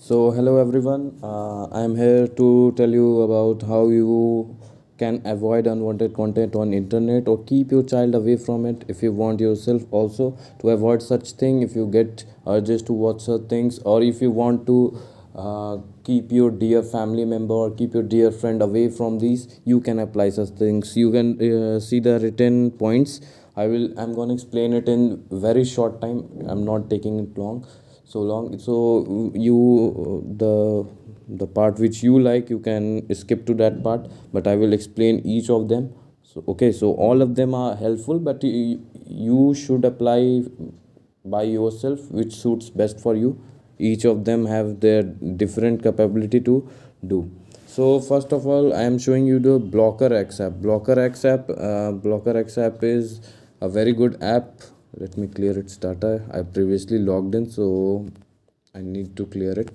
So, hello everyone. I am here to tell you about how you can avoid unwanted content on internet or keep your child away from it. If you want yourself also to avoid such thing, if you get urges to watch such things, or if you want to keep your dear family member or keep your dear friend away from these, you can apply such things. You can see the written points. I'm going to explain it in very short time. I'm not taking it long. So the part which you like, you can skip to that part, but I will explain each of them. So okay, so all of them are helpful, but you should apply by yourself which suits best for you. Each of them have their different capability to do. So first of all, I am showing you the Blocker X app. Blocker X app is a very good app. Let me clear its data. I previously logged in, so I need to clear it.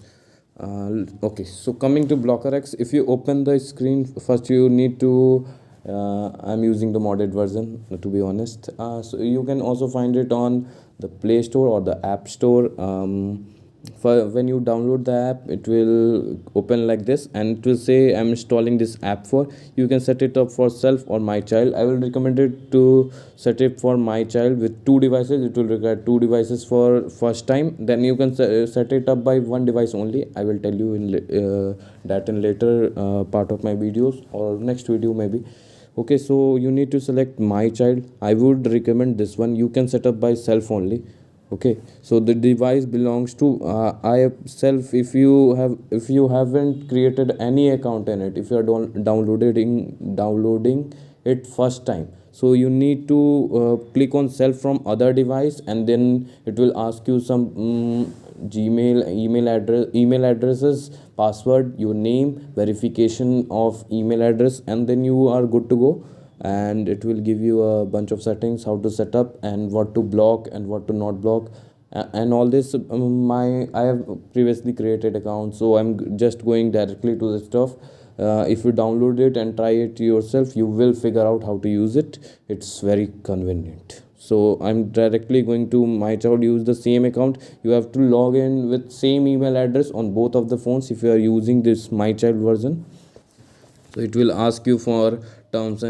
Okay, so coming to Blocker X, if you open the screen, first you need to. I'm using the modded version, to be honest. So you can also find it on the Play Store or the App Store. For when you download the app, it will open like this and it will say I'm installing this app. For you can set it up for self or my child. I will recommend it to set it for my child with two devices. It will require two devices for first time, then you can set it up by one device only. I will tell you in that in later part of my videos or next video maybe. Okay, so you need to select my child. I would recommend this one. You can set up by self only. Okay, so the device belongs to I self. If you haven't created any account in it, if you are downloading it first time, so you need to click on self from other device, and then it will ask you some Gmail email addresses, password, your name, verification of email address, and then you are good to go. And it will give you a bunch of settings, how to set up and what to block and what to not block. And all this, my I have previously created account, so I'm just going directly to the stuff. If you download it and try it yourself, you will figure out how to use it. It's very convenient. So I'm directly going to my child. Use the same account. You have to log in with same email address on both of the phones if you are using this my child version. So it will ask you for terms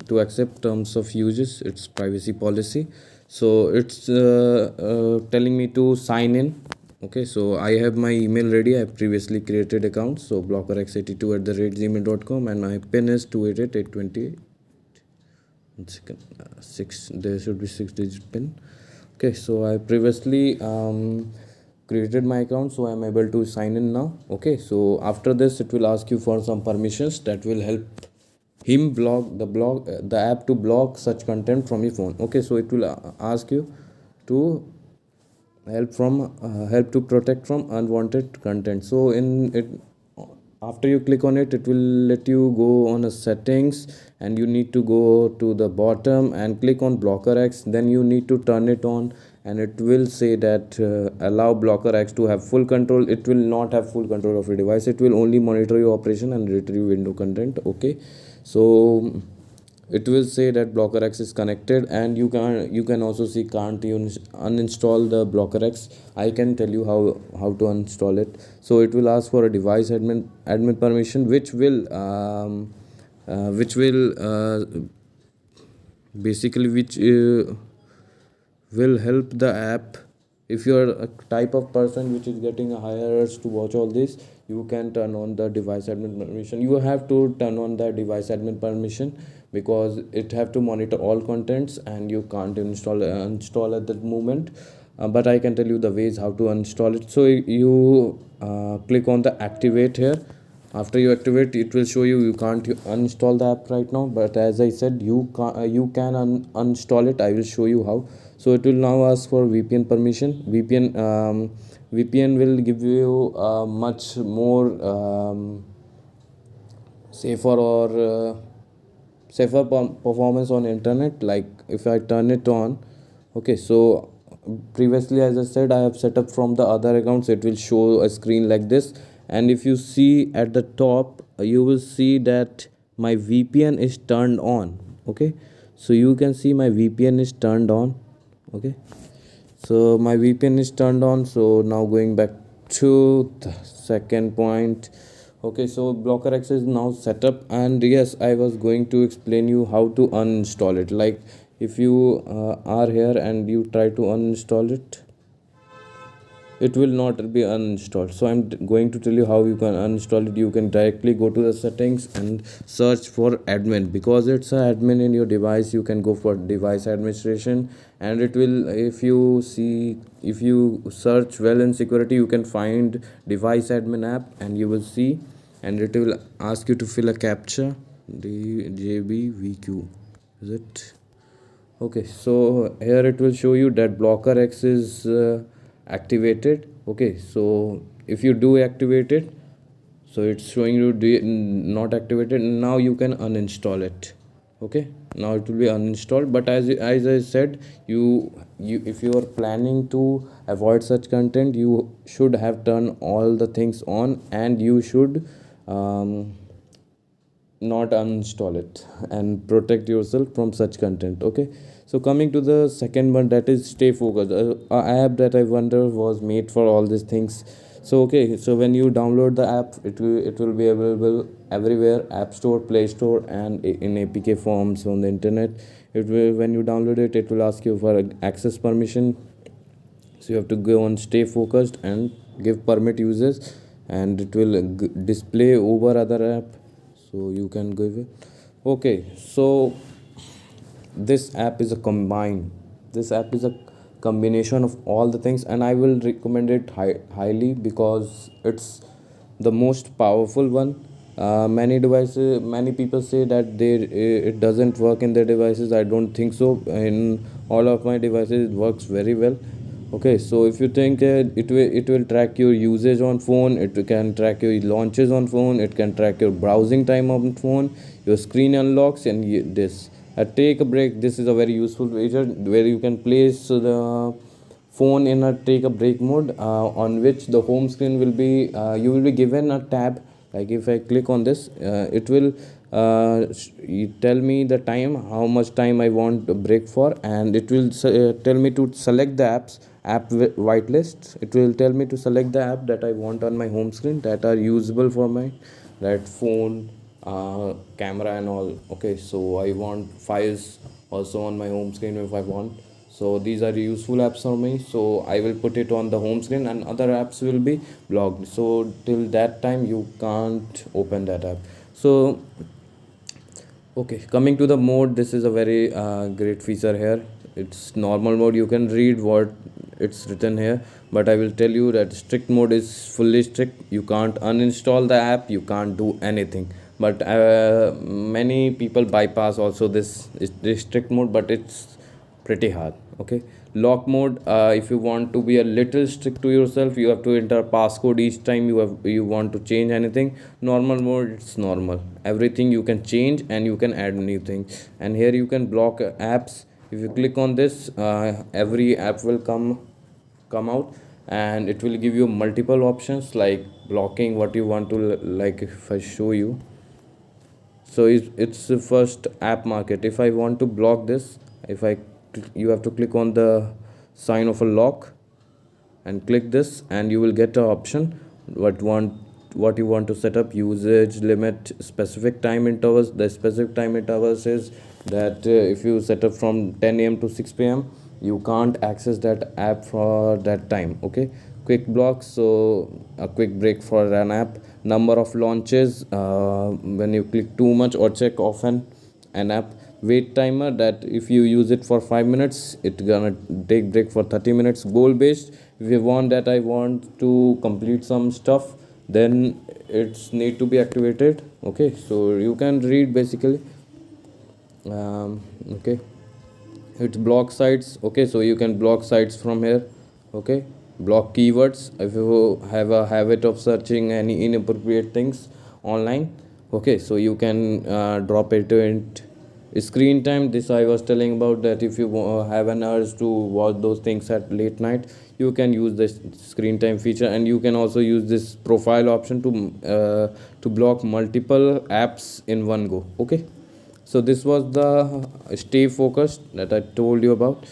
to accept terms of uses. It's privacy policy. So it's telling me to sign in. Okay, so I have my email ready. I have previously created account. So blockerx82 at the rate gmail.com, and my pin is 288820. One second, six. There should be 6-digit pin. Okay, so I previously created my account, so I'm able to sign in now. Okay, so after this, it will ask you for some permissions that will help him block the app to block such content from your phone. Okay, so it will ask you to help to protect from unwanted content. So in it, after you click on it, it will let you go on a settings, and you need to go to the bottom and click on Blocker X. Then you need to turn it on, and it will say that allow Blocker X to have full control. It will not have full control of your device. It will only monitor your operation and retrieve window content. Okay, so it will say that Blocker X is connected, and you can also see can't you uninstall the Blocker X. I can tell you how to uninstall it. So it will ask for a device admin permission, which will basically which will help the app. If you are a type of person which is getting a higher urge to watch all this, you can turn on the device admin permission. You have to turn on the device admin permission because it have to monitor all contents, and you can't install at that moment. But I can tell you the ways how to install it. So you click on the activate here. After you activate, it will show you can't uninstall the app right now, but as I said, you can uninstall it. I will show you how. So it will now ask for VPN permission. VPN will give you much more safer or performance on internet. Like if I turn it on, okay, so previously, as I said, I have set up from the other accounts. It will show a screen like this, and if you see at the top, you will see that my VPN is turned on. Okay, so you can see my VPN is turned on. Okay, so my VPN is turned on. So now going back to the second point. Okay, so blocker X is now set up, and yes, I was going to explain you how to uninstall it. Like if you are here and you try to uninstall it, it will not be uninstalled. So I'm going to tell you how you can uninstall it. You can directly go to the settings and search for admin. Because it's a admin in your device, you can go for device administration, and it will, if you search well in security, you can find device admin app, and you will see, and it will ask you to fill a captcha. JBVQ, is it? Okay, so here it will show you that blocker X is activated. Okay, so if you do activate it, so it's showing you not activated. Now you can uninstall it. Okay, now it will be uninstalled. But as I said, you if you are planning to avoid such content, you should have done all the things on, and you should not uninstall it and protect yourself from such content. Okay, so coming to the second one, that is stay focused, a app that I wonder was made for all these things. So okay, so when you download the app, it will be available everywhere: app store, play store, and in apk forms on the internet. It will, when you download it, it will ask you for access permission. So you have to go on stay focused and give permit users, and it will display over other app, so you can give it. Okay, so this app is a combine this app is a combination of all the things, and I will recommend it highly because it's the most powerful one. Many people say that it doesn't work in their devices. I don't think so. In all of my devices, it works very well. Okay, so if you think it will track your usage on phone, it can track your launches on phone, it can track your browsing time on phone, your screen unlocks, and this. Take a break. This is a very useful feature where you can place the phone in a take a break mode, on which the home screen will be, you will be given a tab. Like if I click on this, it will tell me the time, how much time I want to break for, and it will tell me to select the whitelist. It will tell me to select the app that I want on my home screen, that are usable for my that phone, camera and all. Okay, so I want files also on my home screen if I want. So these are useful apps for me, so I will put it on the home screen, and other apps will be blocked, so till that time you can't open that app. So okay, coming to the mode, this is a very great feature here. It's normal mode. You can read what it's written here, but I will tell you that strict mode is fully strict. You can't uninstall the app, you can't do anything. But many people bypass also this strict mode, but it's pretty hard. Okay, lock mode, if you want to be a little strict to yourself, you have to enter a passcode each time you want to change anything. Normal mode, it's normal, everything you can change and you can add new things. And here you can block apps. If you click on this, every app will come out, and it will give you multiple options like blocking what you want to. Like if I show you, so it's the first app market. If I want to block this, if I you have to click on the sign of a lock and click this, and you will get an option what you want to set up: usage limit, specific time intervals. The specific time intervals is that if you set up from 10 a.m. to 6 p.m., you can't access that app for that time. Okay, quick blocks, so a quick break for an app. Number of launches, when you click too much or check often an app. Wait timer, that if you use it for 5 minutes, it's gonna take break for 30 minutes. Goal based, if you want that I want to complete some stuff, then it's need to be activated. Okay, so you can read basically. Okay, it's block sites. Okay, so you can block sites from here. Okay, block keywords if you have a habit of searching any inappropriate things online. Okay, so you can drop it in screen time. This I was telling about, that if you have an urge to watch those things at late night, you can use this screen time feature. And you can also use this profile option to block multiple apps in one go. Okay, so this was the stay focused that I told you about.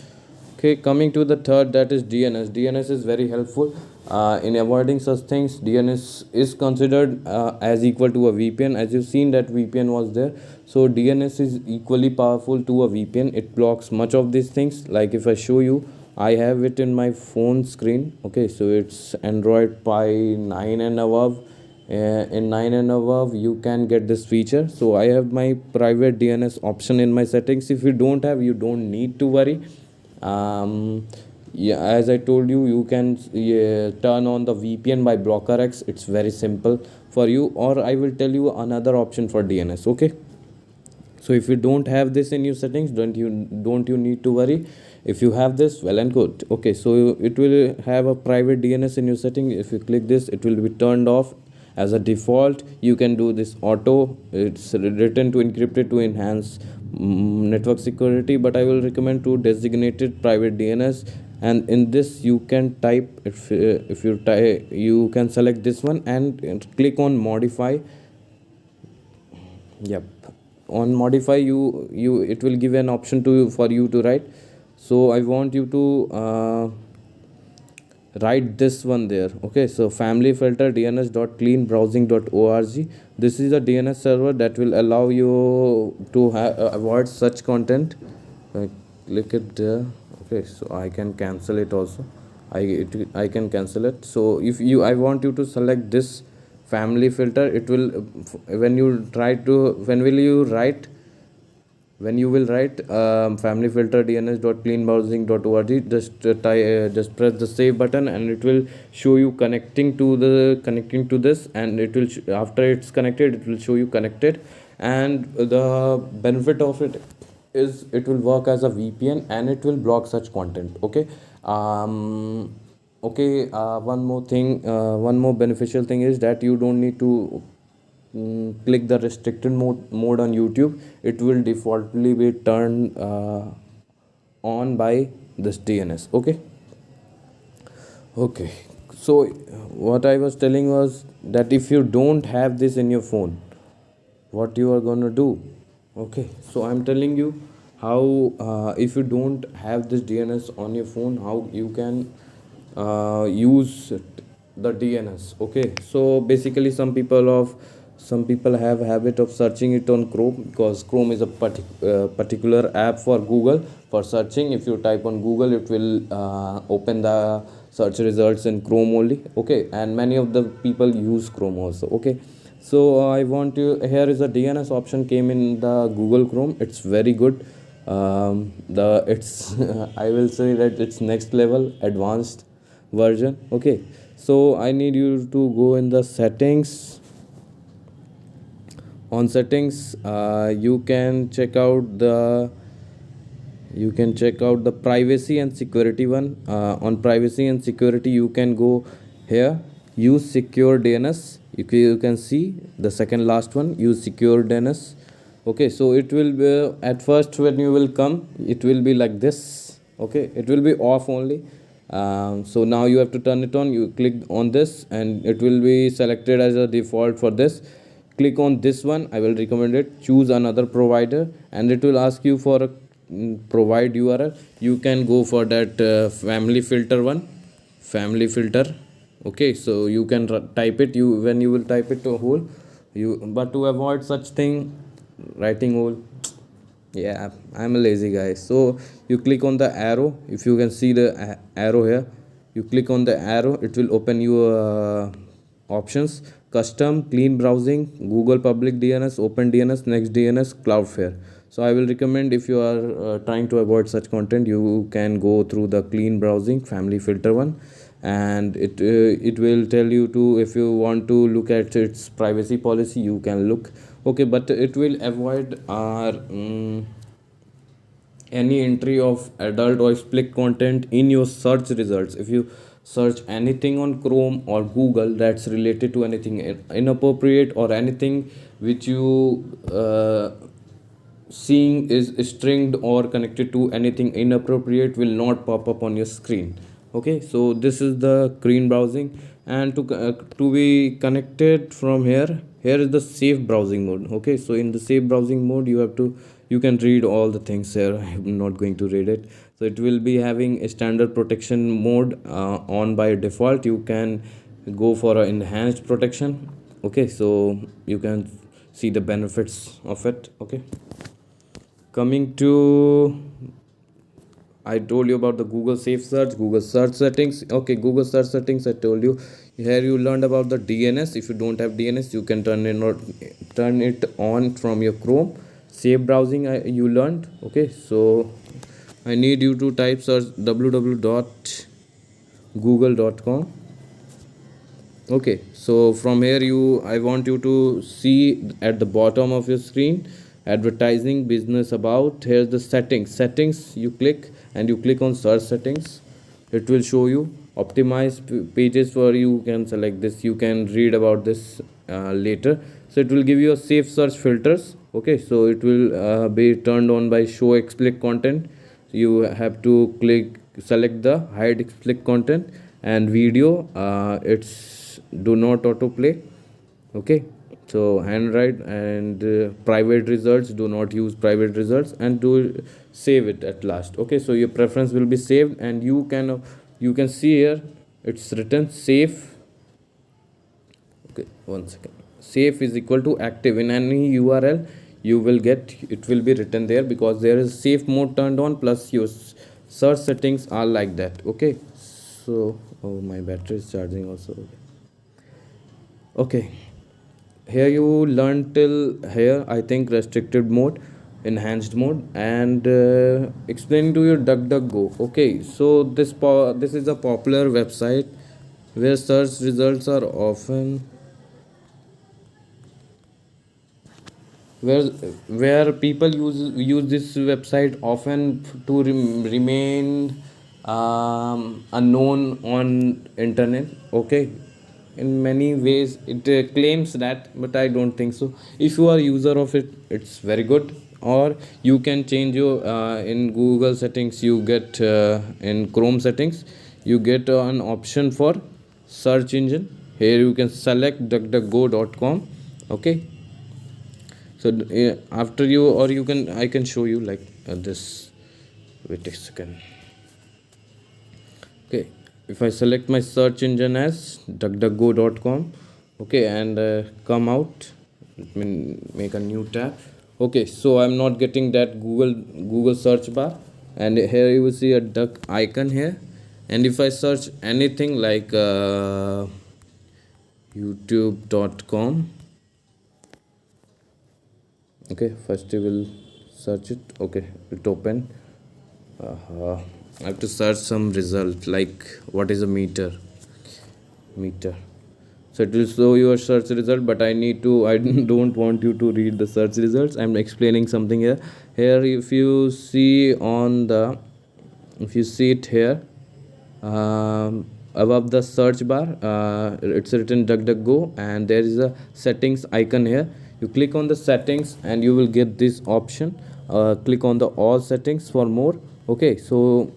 Okay, coming to the third, that is DNS. DNS is very helpful. In avoiding such things, DNS is considered as equal to a VPN. As you've seen that VPN was there, so DNS is equally powerful to a VPN. It blocks much of these things. Like if I show you, I have it in my phone screen. Okay, so it's Android Pie 9 and above. In 9 and above, you can get this feature. So I have my private DNS option in my settings. If you don't have, you don't need to worry. Yeah, as I told you, you can turn on the VPN by BlockerX. It's very simple for you, or I will tell you another option for DNS. Okay, so if you don't have this in your settings, don't you need to worry. If you have this, well and good. Okay, so it will have a private DNS in your setting. If you click this, it will be turned off as a default. You can do this auto. It's written to encrypt it to enhance network security, but I will recommend to designated private DNS. And in this you can type, if you type, you can select this one and click on modify. Yep, on modify, you it will give an option to for you to write. So I want you to write this one there. Okay, so family filter dns.cleanbrowsing.org. This is a DNS server that will allow you to avoid such content. Click it there. Okay, so I can cancel it also. I can cancel it. So if you I want you to select this family filter, it will when you try to when you will write family filter dns.cleanbrowsing.org, just press the save button and it will show you connecting to this, and it will after it's connected, it will show you connected. And the benefit of it is it will work as a VPN and it will block such content. Okay. One more thing, one more beneficial thing is that you don't need to click the restricted mode on YouTube. It will defaultly be turned on by this DNS. Okay. Okay, so what I was telling was that if you don't have this in your phone, what you are gonna do. Okay, so I'm telling you how, if you don't have this DNS on your phone, how you can use the DNS. Okay, so basically some people have habit of searching it on Chrome, because Chrome is a particular app for Google for searching. If you type on Google, it will open the search results in Chrome only. Okay, and many of the people use Chrome also. Okay, so I want to, here is a DNS option came in the Google Chrome. It's very good. The it's I will say that it's next level advanced version. Okay, so I need you to go in the settings. On settings, you can check out the privacy and security one. On privacy and security, you can go here, use secure DNS. You can see the second last one, use secure DNS. Okay, so it will be at first when you will come, it will be like this. Okay, it will be off only. So now you have to turn it on. You click on this and it will be selected as a default for this. Click on this one. I will recommend it. Choose another provider and it will ask you for a provide URL. You can go for that family filter one, family filter. Okay, so you can type it. When you will type it to whole, but to avoid such thing, writing whole, yeah, I'm a lazy guy. So you click on the arrow. If you can see the arrow here, you click on the arrow, it will open your options: custom, clean browsing, Google public DNS, open DNS, next DNS, Cloudflare. So I will recommend, if you are trying to avoid such content, you can go through the clean browsing family filter one, and it will tell you to, if you want to look at its privacy policy, you can look. Okay, but it will avoid our any entry of adult or explicit content in your search results. If you search anything on Chrome or Google that's related to anything inappropriate, or anything which you seeing is stringed or connected to anything inappropriate, will not pop up on your screen. Okay, so this is the clean browsing. And to be connected from here, here is the safe browsing mode. Okay, so in the safe browsing mode you can read all the things here. I'm not going to read it. So it will be having a standard protection mode on by default. You can go for an enhanced protection. Okay, so you can see the benefits of it. Okay, coming to, I told you about the Google Safe Search, Google Search Settings. Okay, Google Search Settings, I told you. Here you learned about the DNS. If you don't have DNS, you can turn it on from your Chrome. Safe browsing, you learned. Okay, so I need you to type search www.google.com. Okay, so from here I want you to see at the bottom of your screen, advertising, business, about. Here's the settings you click, and you click on search settings. It will show you optimized pages. For you can select this, you can read about this later. So it will give you a safe search filters. Okay, so it will be turned on by show explicit content. You have to select the hide explicit content, and video, it's do not autoplay. Okay, so handwrite and private results, do not use private results, and do save it at last. Okay, so your preference will be saved, and you can see here it's written safe. Okay, one second. Safe is equal to active. In any URL you will get, it will be written there, because there is safe mode turned on, plus your search settings are like that. Okay, so oh, my battery is charging also. Okay, here you learn till here, I think, restricted mode, enhanced mode, and explaining to your DuckDuckGo. Okay, so this is a popular website where search results are often where where people use this website often to remain unknown on internet. Okay, in many ways it claims that, but I don't think so. If you are user of it, it's very good. Or you can change your in Google settings, you get in Chrome settings, you get an option for search engine. Here you can select duckduckgo.com. Okay, so after you, or you can, I can show you like this. Wait a second. Okay, if I select my search engine as duckduckgo.com, okay, and come out, let me make a new tab. Okay, so I'm not getting that Google search bar, and here you will see a duck icon here. And if I search anything like youtube.com, okay, first you will search it. Okay, it open. I have to search some result, like what is a meter. So it will show your search result, but I don't want you to read the search results. I'm explaining something here. Here, if you see it here, above the search bar, it's written DuckDuckGo, and there is a settings icon here. You click on the settings, and you will get this option. Click on the all settings for more. Okay, so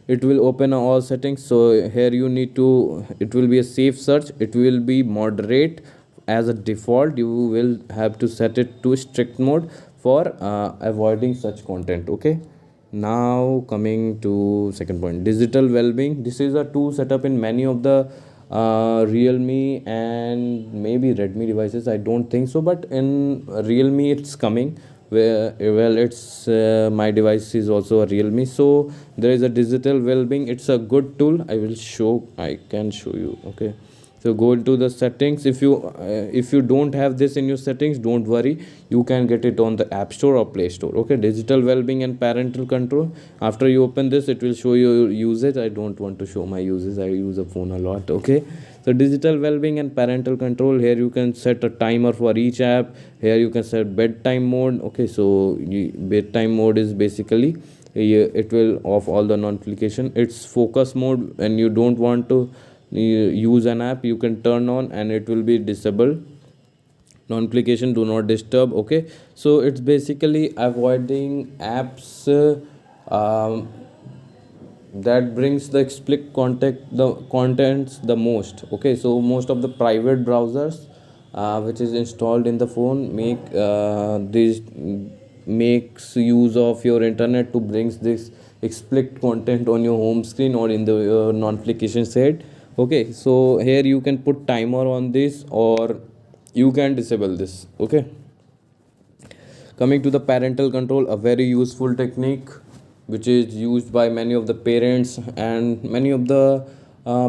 it will open all settings. So here you need to, it will be a safe search, it will be moderate as a default. You will have to set it to strict mode for avoiding such content. Okay, now coming to second point, digital well-being. This is a tool set up in many of the Realme and maybe Redmi devices. I don't think so, but in Realme it's coming. Well, it's my device is also a Realme. So there is a digital well-being. It's a good tool. I can show you. Okay, so go into the settings. If you don't have this in your settings, don't worry, you can get it on the App Store or Play Store. Okay, digital well-being and parental control. After you open this, it will show you usage. I don't want to show my uses, I use a phone a lot. Okay, so digital well-being and parental control. Here you can set a timer for each app. Here you can set bedtime mode. Okay, so bedtime mode is basically it will off all the notification. It's focus mode. When you don't want to use an app, you can turn on, and it will be disabled. Notification, do not disturb. Okay, so it's basically avoiding apps that brings the explicit content the contents the most. Okay, so most of the private browsers which is installed in the phone, this makes use of your internet to brings this explicit content on your home screen or in the notification set. Okay, so here you can put timer on this, or you can disable this. Okay, coming to the parental control, a very useful technique which is used by many of the parents and many of the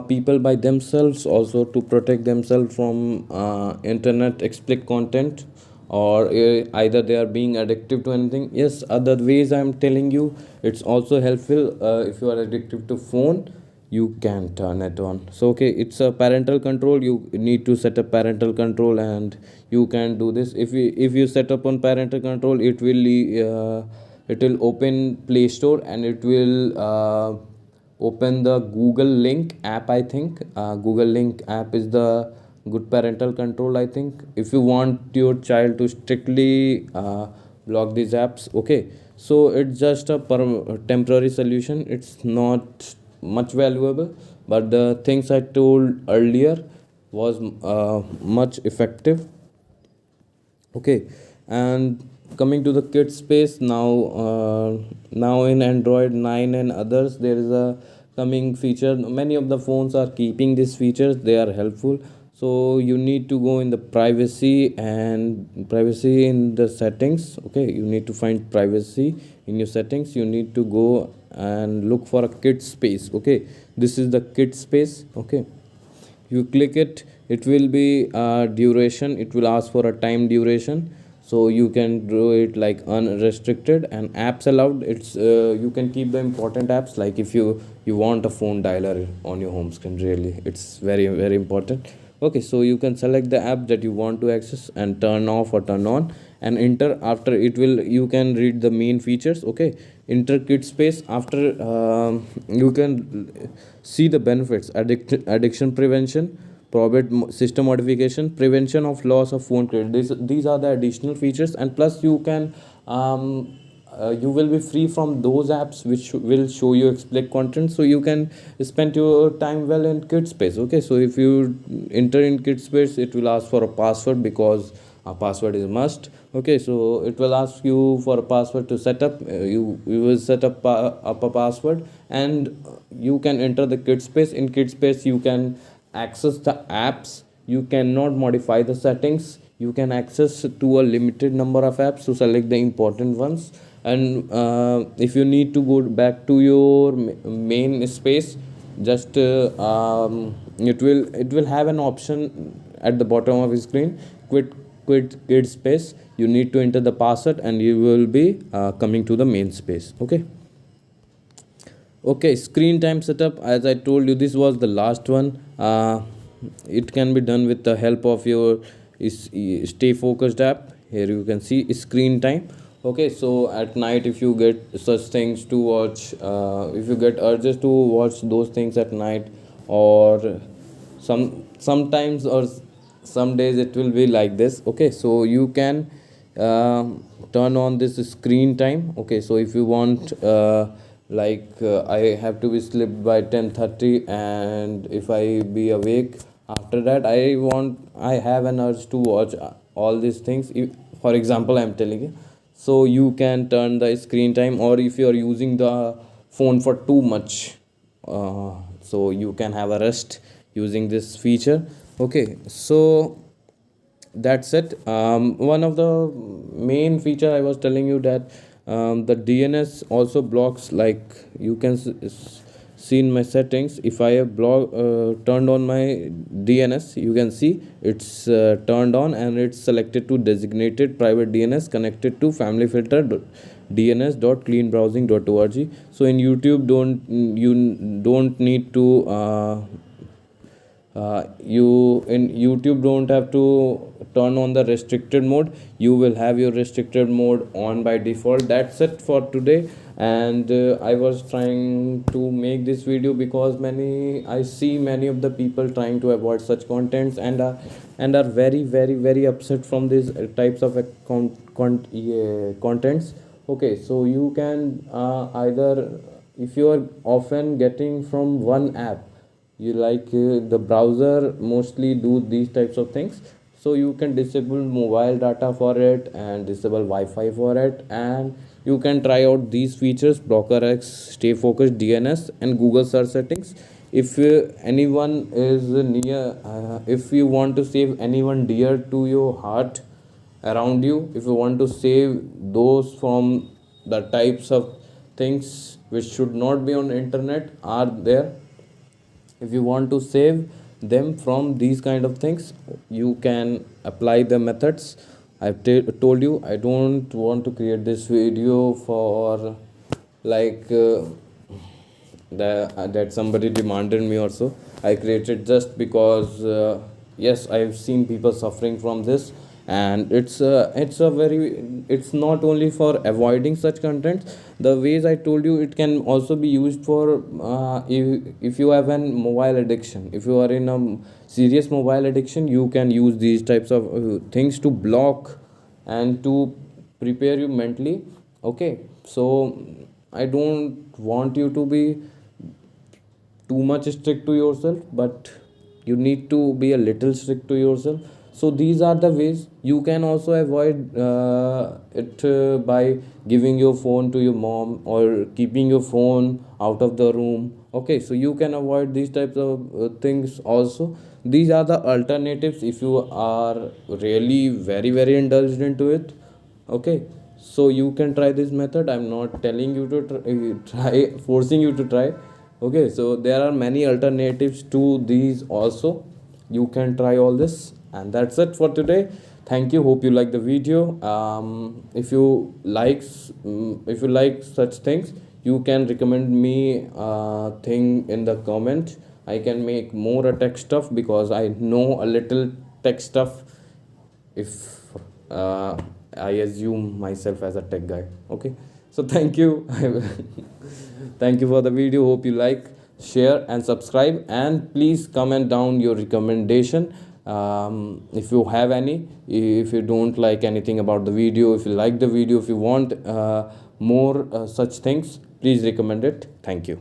people by themselves also to protect themselves from internet explicit content, or either they are being addictive to anything. Yes, other ways I'm telling you, it's also helpful. If you are addictive to phone, you can turn it on. So okay, it's a parental control. You need to set up parental control, and you can do this. If you set up on parental control, it will open Play Store, and it will open the Google Link app. I think Google Link app is the good parental control, I think, if you want your child to strictly block these apps. Okay, so it's just a temporary solution. It's not much valuable, but the things I told earlier was much effective. Okay, and coming to the kid space now, now in Android 9 and others, there is a coming feature. Many of the phones are keeping these features, they are helpful. So you need to go in the privacy in the settings. Okay, you need to find privacy in your settings. You need to go and look for a kid space. Okay, this is the kid space. Okay, you click it, it will be duration, it will ask for a time duration. So you can do it like unrestricted, and apps allowed. It's you can keep the important apps, like if you want a phone dialer on your home screen, really it's very very important. Okay, so you can select the app that you want to access and turn off or turn on, and enter. After it will, you can read the main features. Okay, enter kit space. After you can see the benefits: addiction prevention, probate system modification, prevention of loss of phone credit. These are the additional features, and plus you will be free from those apps which will show you explicit content, so you can spend your time well in kid space. Okay, so if you enter in kid space, it will ask for a password, because a password is must. Okay, so it will ask you for a password to set up. You will set up a password, and you can enter the kid space. In kid space, you can access the apps. You cannot modify the settings. You can access to a limited number of apps, to select the important ones. And if you need to go back to your main space, just it will have an option at the bottom of the screen: quit kid space. You need to enter the password, and you will be coming to the main space. Okay. Okay, screen time setup. As I told you, this was the last one. It can be done with the help of your stay focused app. Here you can see screen time. Okay, so at night, if you get such things to watch, if you get urges to watch those things at night, or sometimes, or some days it will be like this. Okay, so you can turn on this screen time. Okay, so if you want, I have to be slept by 10:30, and if I be awake after that, I have an urge to watch all these things. If, for example, I'm telling you, so you can turn the screen time. Or if you are using the phone for too much, so you can have a rest using this feature. Okay, so that's it. One of the main feature I was telling you, that the DNS also blocks, like you can see in my settings. If I have turned on my DNS, you can see it's turned on, and it's selected to designated private DNS connected to family filter dns.cleanbrowsing.org. So in YouTube, you don't need to you in YouTube don't have to turn on the restricted mode. You will have your restricted mode on by default. That's it for today. And I was trying to make this video because I see many of the people trying to avoid such contents, and are very very very upset from these types of contents. Okay, so you can either, if you are often getting from one app, you like the browser mostly do these types of things. So you can disable mobile data for it and disable Wi-Fi for it, and you can try out these features: Blocker X, Stay Focused, DNS, and Google search settings. If anyone is near, if you want to save anyone dear to your heart around you, if you want to save those from the types of things which should not be on internet are there, if you want to save them from these kind of things, you can apply the methods I've told you. I don't want to create this video for like that somebody demanded me or so. I created just because yes, I've seen people suffering from this, and it's a very, it's not only for avoiding such content. The ways I told you, it can also be used for if you have an mobile addiction, if you are in a serious mobile addiction, you can use these types of things to block and to prepare you mentally. Okay, so I don't want you to be too much strict to yourself, but you need to be a little strict to yourself. So these are the ways you can also avoid it by giving your phone to your mom or keeping your phone out of the room. Okay, so you can avoid these types of things also. These are the alternatives if you are really very indulged into it. Okay, so you can try this method. I'm not telling you to try forcing you to try. Okay, so there are many alternatives to these also. You can try all this, and that's it for today. Thank you, hope you like the video. If you if you like such things, you can recommend me thing in the comment. I can make more tech stuff because I know a little tech stuff, if uh, I assume myself as a tech guy. Okay, so thank you. Thank you for the video. Hope you like, share, and subscribe. And please comment down your recommendation if you have any. If you don't like anything about the video, if you like the video, if you want more such things, please recommend it. Thank you.